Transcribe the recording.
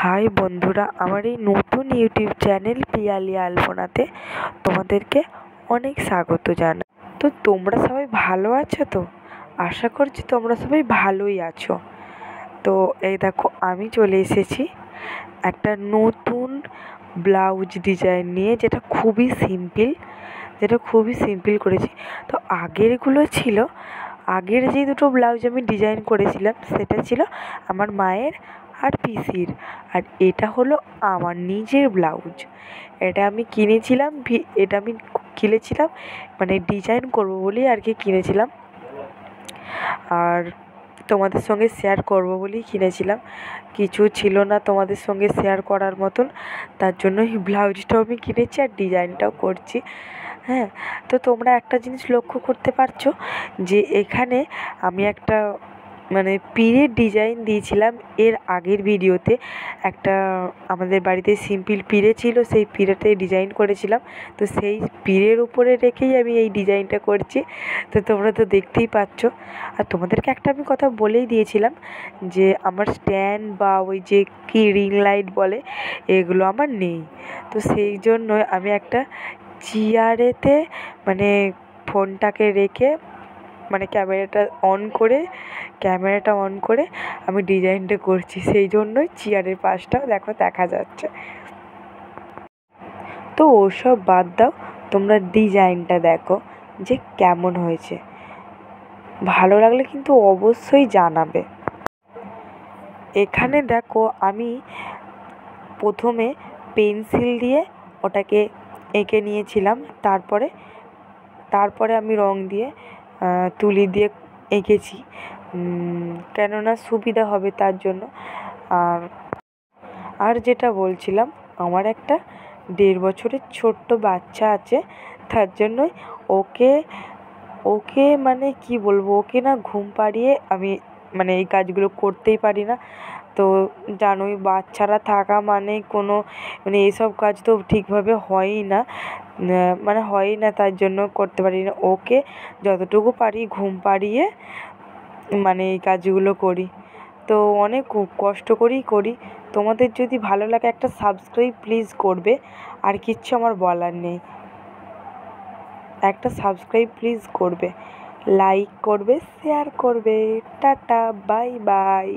High বন্ধুরা, আমার এই নতুন ইউটিউব চ্যানেল পিয়ালি আলপনাতে তোমাদেরকে অনেক স্বাগত জানাই। তো তোমরা সবাই ভালো আছো তো? আশা করছি তোমরা সবাই ভালোই আছো। তো এই দেখো, আমি চলে এসেছি একটা নতুন ব্লাউজ ডিজাইন নিয়ে, যেটা খুবই সিম্পল করেছি। তো আগের যে দুটো ব্লাউজ আমি ডিজাইন করেছিলাম সেটা ছিল আমার মায়ের আর পিসির, আর এটা হলো আমার নিজের ব্লাউজ। এটা আমি কিনেছিলাম মানে ডিজাইন করব বলেই আর কি কিনেছিলাম, আর তোমাদের সঙ্গে শেয়ার করব বলেই কিনেছিলাম। কিছু ছিল না তোমাদের সঙ্গে শেয়ার করার মতন, তার জন্য এই ব্লাউজটাও আমি কিনেছি আর ডিজাইনটাও করছি। হ্যাঁ, তো তোমরা একটা জিনিস লক্ষ্য করতে পারছো যে এখানে আমি একটা পিড়ের ডিজাইন দিয়েছিলাম এর আগের ভিডিওতে। একটা আমাদের বাড়িতে সিম্পল পিড়ে ছিল, সেই পিড়েতে ডিজাইন করেছিলাম। তো সেই পিড়ের উপরে রেখেই আমি এই ডিজাইনটা করছি। তো তোমরা তো দেখতেই পাচ্ছ। আর তোমাদেরকে একটা আমি কথা বলেই দিয়েছিলাম যে আমার স্ট্যান্ড বা ওই যে কি রিং লাইট বলে, এগুলো আমার নেই। তো সেই জন্য আমি একটা চেয়ারেতে ফোনটাকে রেখে ক্যামেরাটা অন করে আমি ডিজাইনটা করছি, সেই জন্যই চেয়ারের পাশটাও দেখো দেখা যাচ্ছে। তো ওসব বাদ দাও, তোমরা ডিজাইনটা দেখো যে কেমন হয়েছে। ভালো লাগলে কিন্তু অবশ্যই জানাবে। এখানে দেখো, আমি প্রথমে পেন্সিল দিয়ে ওটাকে এঁকে নিয়েছিলাম, তারপরে আমি রং দিয়ে তুলি দিয়ে এঁকেছি, কেননা সুবিধা হবে তার জন্য। আর যেটা বলছিলাম, আমার একটা 1.5 বছরের ছোট্ট বাচ্চা আছে, তার জন্যই ওকে কি বলবো, ওকে না ঘুম পাড়িয়ে আমি এই কাজগুলো করতেই পারি না। তো জানোই, বাচ্চারা থাকা কোনো এইসব কাজ তো ঠিকভাবে হয়ই না, তার জন্য করতে পারি না। ওকে যতটুকু পারি ঘুম পাড়িয়ে এই কাজগুলো করি। তো অনেক কষ্ট করেই করি। তোমাদের যদি ভালো লাগে একটা সাবস্ক্রাইব প্লিজ করবে, আর কিচ্ছু আমার বলার নেই। একটা সাবস্ক্রাইব প্লিজ করবে, লাইক করবে, শেয়ার করবে। Tata, bye bye.